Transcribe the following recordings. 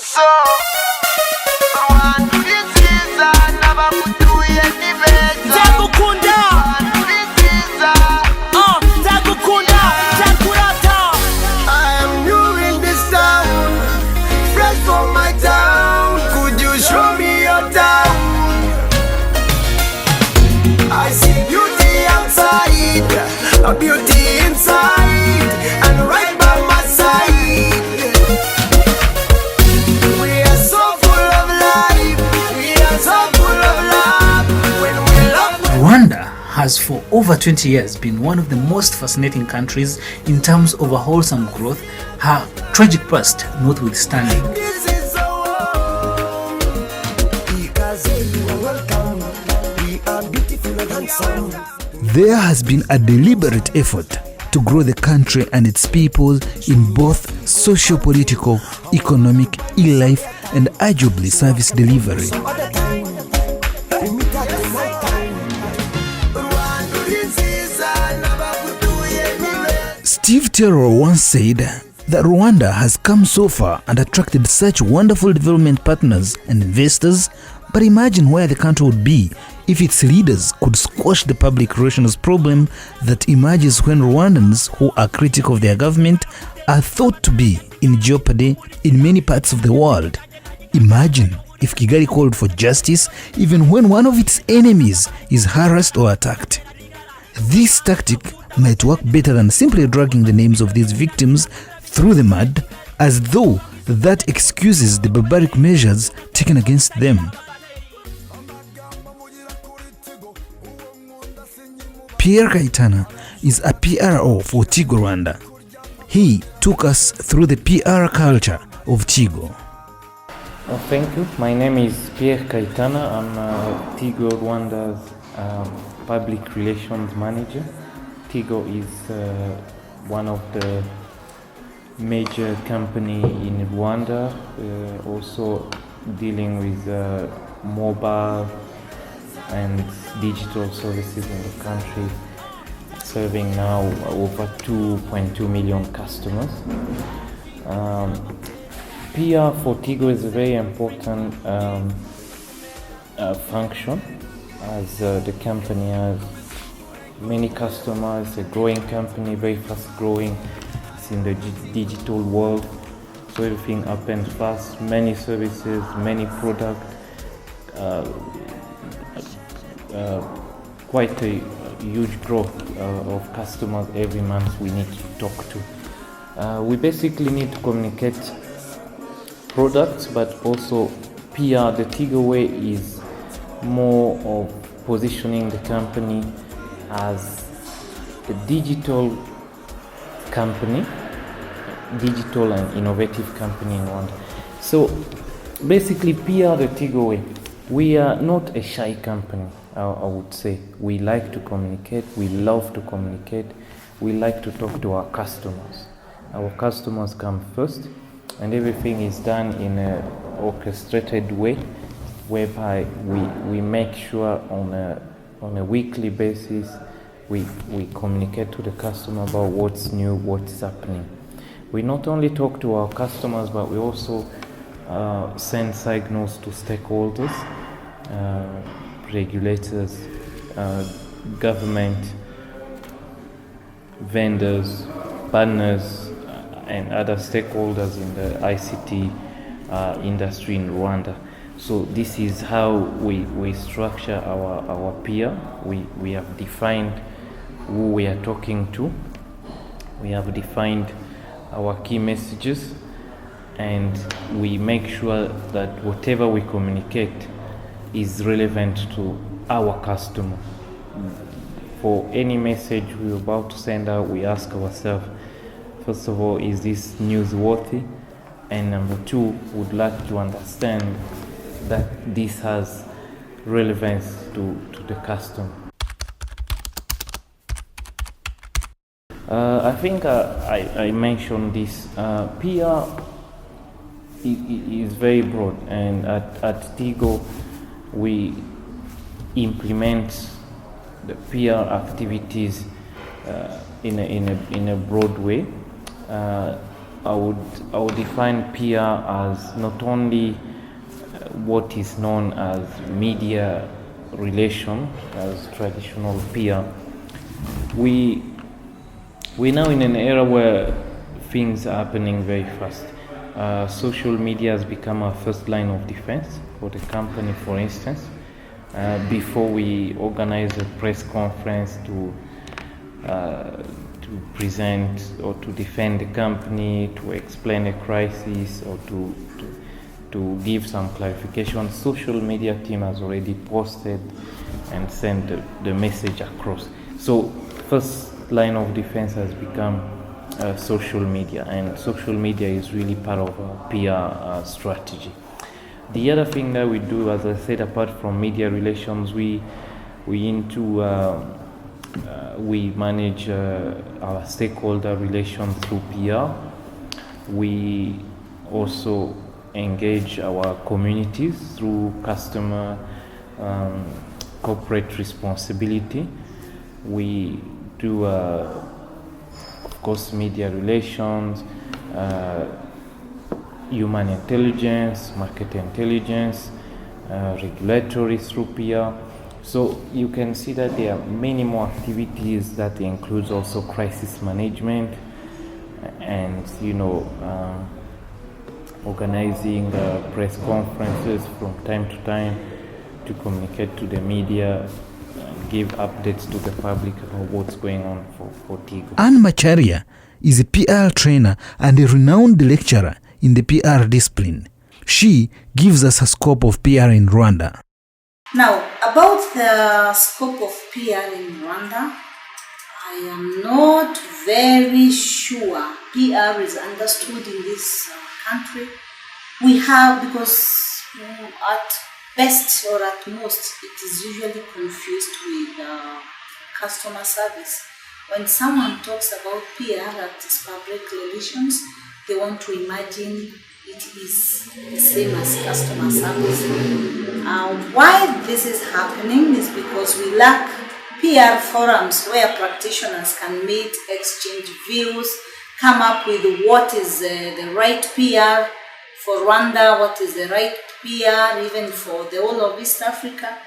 so Rwanda nziza n'abakutuye nibeza ndagukunda nziza ndagukunda ndakurata. I am new in this town, fresh from my town. Could you show me your town? I see beauty outside, a beauty inside, and right by my side. We are so full of life, we are so full of love. When we love, Rwanda has for over 20 years been one of the most fascinating countries in terms of a wholesome growth, her tragic past notwithstanding. this is our home. Because you are welcome, we are beautiful and handsome. There has been a deliberate effort to grow the country and its people in both socio-political, economic, e-life, and arguably service delivery. Other time, we meet at the night time. Rwanda nziza n'abakutuye nibeza. Steve Terrell once said that Rwanda has come so far and attracted such wonderful development partners and investors, but imagine where the country would be if its leaders could squash the public relations problem that emerges when Rwandans who are critical of their government are thought to be in jeopardy in many parts of the world. Imagine if Kigali called for justice even when one of its enemies is harassed or attacked. This tactic might work better than simply dragging the names of these victims through the mud, as though that excuses the barbaric measures taken against them. Pierre Kaitana is a PRO for Tigo Rwanda. He took us through the PR culture of Tigo. Thank you. My name is Pierre Kaitana. I'm Tigo Rwanda's public relations manager. Tigo is one of the major company in Rwanda, also dealing with mobile and digital services in the country, serving now over 2.2 million customers. PR for Tigo is a very important function, as the company has many customers, a growing company, very fast growing. It's in the digital world, so everything happens fast, many services, many products, quite a huge growth of customers every month we need to talk to. We basically need to communicate products, but also PR. The Tigo way is more of positioning the company as a digital company, digital and innovative company in Rwanda. So basically PR the Tigo way. We are not a shy company, I would say. We like to communicate, we love to communicate, we like to talk to our customers. Our customers come first, and everything is done in an orchestrated way, whereby we make sure on a weekly basis we communicate to the customer about what's new, what's happening. We not only talk to our customers, but we also send signals to stakeholders, regulators, government, vendors, partners, and other stakeholders in the ICT industry in Rwanda. So this is how we structure our PR. We have defined who we are talking to. We have defined our key messages, and we make sure that whatever we communicate is relevant to our customer. For any message we're about to send out, we ask ourselves, first of all, is this newsworthy? And number two, would like to understand that this has relevance to the customer. I think I mentioned this. PR is very broad, and at Tigo we implement the PR activities in a broad way. I would define PR as not only what is known as media relation, as traditional PR. We're now in an era where things are happening very fast. Social media has become our first line of defense for the company, for instance. Before we organize a press conference to present or to defend the company, to explain a crisis, or to give some clarification, social media team has already posted and sent the message across. So first line of defense has become social media, and social media is really part of our PR strategy. The other thing that we do, as I said, apart from media relations, we manage our stakeholder relations through PR. We also engage our communities through customer corporate responsibility. We do, of course, media relations, human intelligence, market intelligence, regulatory through PR. So you can see that there are many more activities that includes also crisis management and organizing press conferences from time to time to communicate to the media, give updates to the public about what's going on for Tigo. Anne Macharia is a PR trainer and a renowned lecturer in the PR discipline. She gives us a scope of PR in Rwanda. Now, about the scope of PR in Rwanda, I am not very sure PR is understood in this country. We have, because at best or at most, it is usually confused with customer service. When someone talks about PR, that is public relations, they want to imagine it is the same as customer service. Why this is happening is because we lack PR forums where practitioners can meet, exchange views, come up with what is the right PR for Rwanda, what is the right PR even for the whole of East Africa.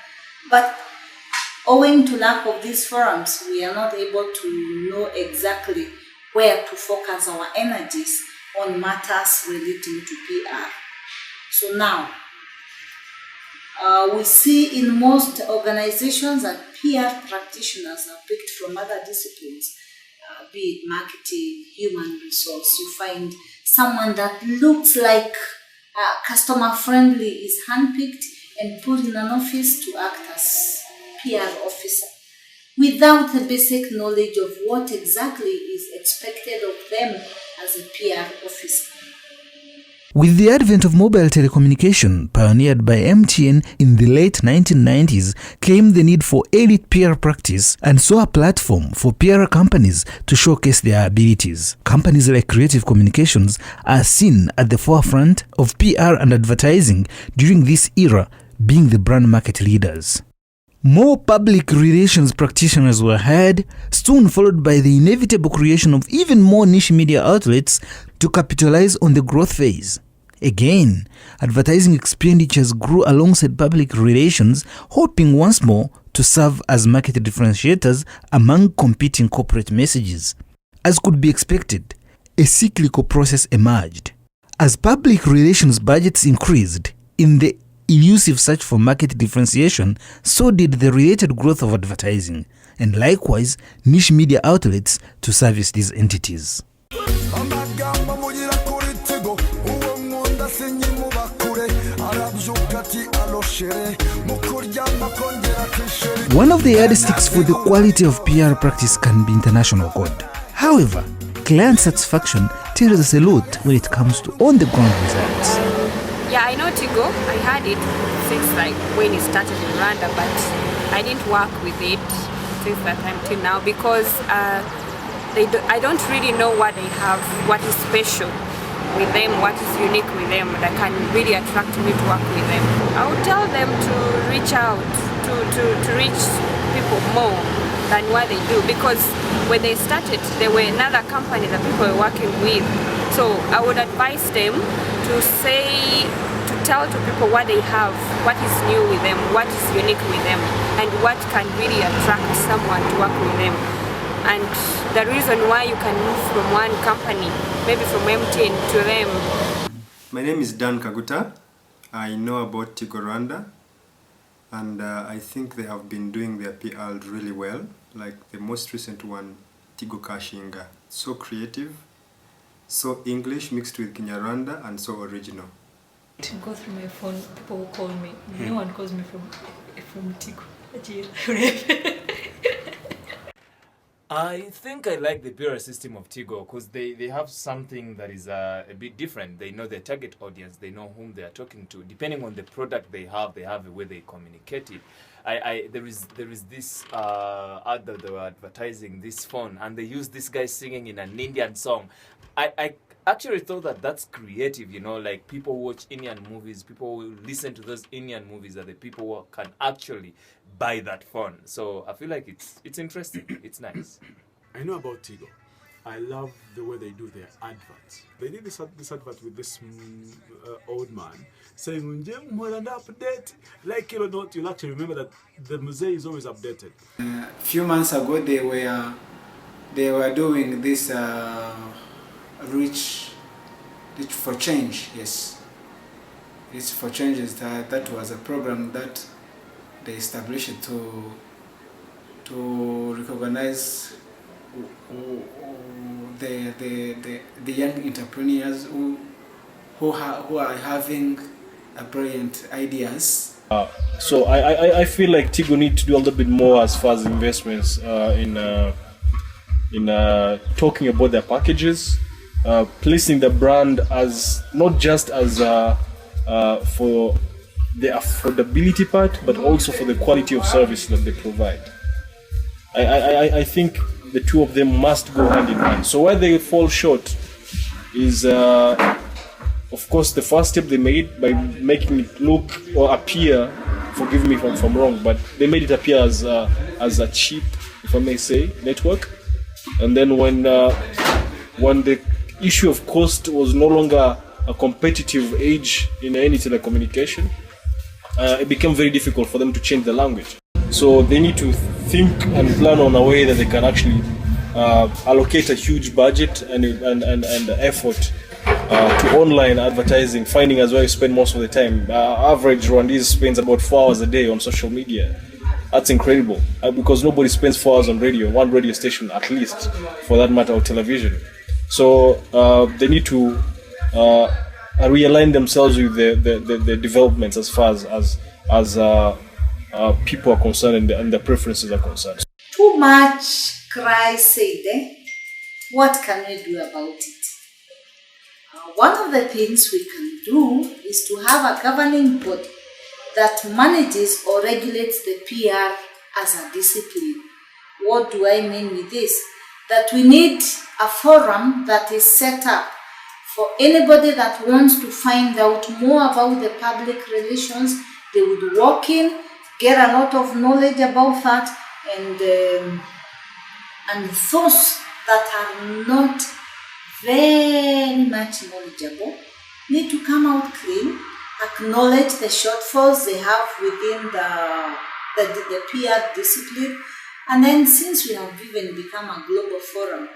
But owing to lack of these forums, we are not able to know exactly where to focus our energies on matters relating to PR. So now, we see in most organizations that PR practitioners are picked from other disciplines, be it marketing, human resource. You find someone that looks like customer friendly is handpicked and put in an office to act as PR officer, without the basic knowledge of what exactly is expected of them as a PR officer. With the advent of mobile telecommunication, pioneered by MTN in the late 1990s, came the need for elite PR practice and saw a platform for PR companies to showcase their abilities. Companies like Creative Communications are seen at the forefront of PR and advertising during this era, being the brand market leaders. More public relations practitioners were hired, soon followed by the inevitable creation of even more niche media outlets to capitalize on the growth phase. Again, advertising expenditures grew alongside public relations, hoping once more to serve as market differentiators among competing corporate messages. As could be expected, a cyclical process emerged. As public relations budgets increased, in the elusive search for market differentiation, so did the related growth of advertising, and likewise niche media outlets to service these entities. One of the yardsticks for the quality of PR practice can be international code. However, client satisfaction tells us a lot when it comes to on-the-ground results. Yeah, I know Tigo. I had it since when it started in Rwanda, but I didn't work with it since that time till now because I don't really know what they have, what is special with them, what is unique with them that can really attract me to work with them. I would tell them to reach out, to reach people more than what they do, because when they started, there were another company that people were working with So I would advise them to tell to people what they have, what is new with them, what is unique with them, and what can really attract someone to work with them. And the reason why you can move from one company, maybe from MTN to them. My name is Dan Kaguta. I know about Tigo Rwanda, and I think they have been doing their PR really well. Like the most recent one, Tigo Kashinga. So creative, so English mixed with Kinyarwanda, and so original. To go through my phone, people will call me. No one calls me from Tigo. I think I like the PR system of Tigo because they have something that is a bit different. They know their target audience. They know whom they are talking to. Depending on the product they have a way they communicate it. There is this ad that they were advertising this phone, and they use this guy singing in an Indian song. I actually thought that's creative, like people watch Indian movies, people will listen to those Indian movies, that the people who can actually buy that phone. So I feel like it's interesting. It's nice. I know about Tigo. I love the way they do their adverts. They did this advert with this old man saying, update. Like it or not, you'll actually remember that the museum is always updated. A few months ago, they were doing this Reach for Change. Yes, Reach for Change is that was a program that they established to recognize the young entrepreneurs who are having brilliant ideas. So I feel like Tigo need to do a little bit more as far as investments in talking about their packages, placing the brand as not just as for the affordability part, but also for the quality of service that they provide. I think the two of them must go hand in hand. So where they fall short is, of course, the first step they made by making it look or appear, forgive me if I'm wrong, but they made it appear as a cheap, if I may say, network. And then when the issue of cost was no longer a competitive edge in any telecommunication, it became very difficult for them to change the language. So they need to think and plan on a way that they can actually allocate a huge budget and effort to online advertising, finding as well you spend most of the time. Average Rwandese spends about 4 hours a day on social media. That's incredible, because nobody spends 4 hours on radio, one radio station at least, for that matter, or television. So they need to realign themselves with the developments as far as people are concerned and their preferences are concerned. Too much cry said, what can we do about it? One of the things we can do is to have a governing body that manages or regulates the PR as a discipline. What do I mean with this? That we need a forum that is set up for anybody that wants to find out more about the public relations. They would walk in, get a lot of knowledge about that, and those that are not very much knowledgeable need to come out clean, acknowledge the shortfalls they have within the PR discipline, and then, since we have even become a global forum,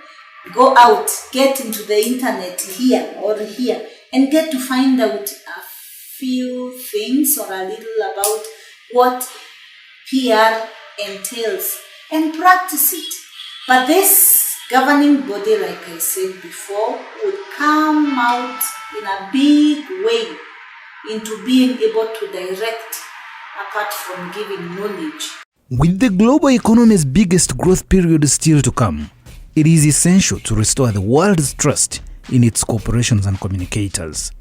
go out, get into the internet here or here, and get to find out a few things or a little about what PR entails and practice it. But this governing body, like I said before, would come out in a big way into being able to direct apart from giving knowledge. With the global economy's biggest growth period still to come, it is essential to restore the world's trust in its corporations and communicators.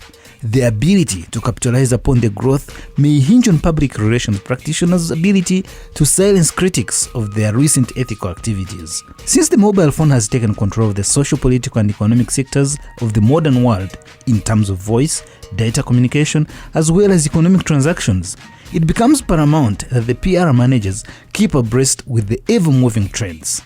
The ability to capitalize upon the growth may hinge on public relations practitioners' ability to silence critics of their recent ethical activities. Since the mobile phone has taken control of the social, political, and economic sectors of the modern world in terms of voice, data communication, as well as economic transactions, it becomes paramount that the PR managers keep abreast with the ever-moving trends.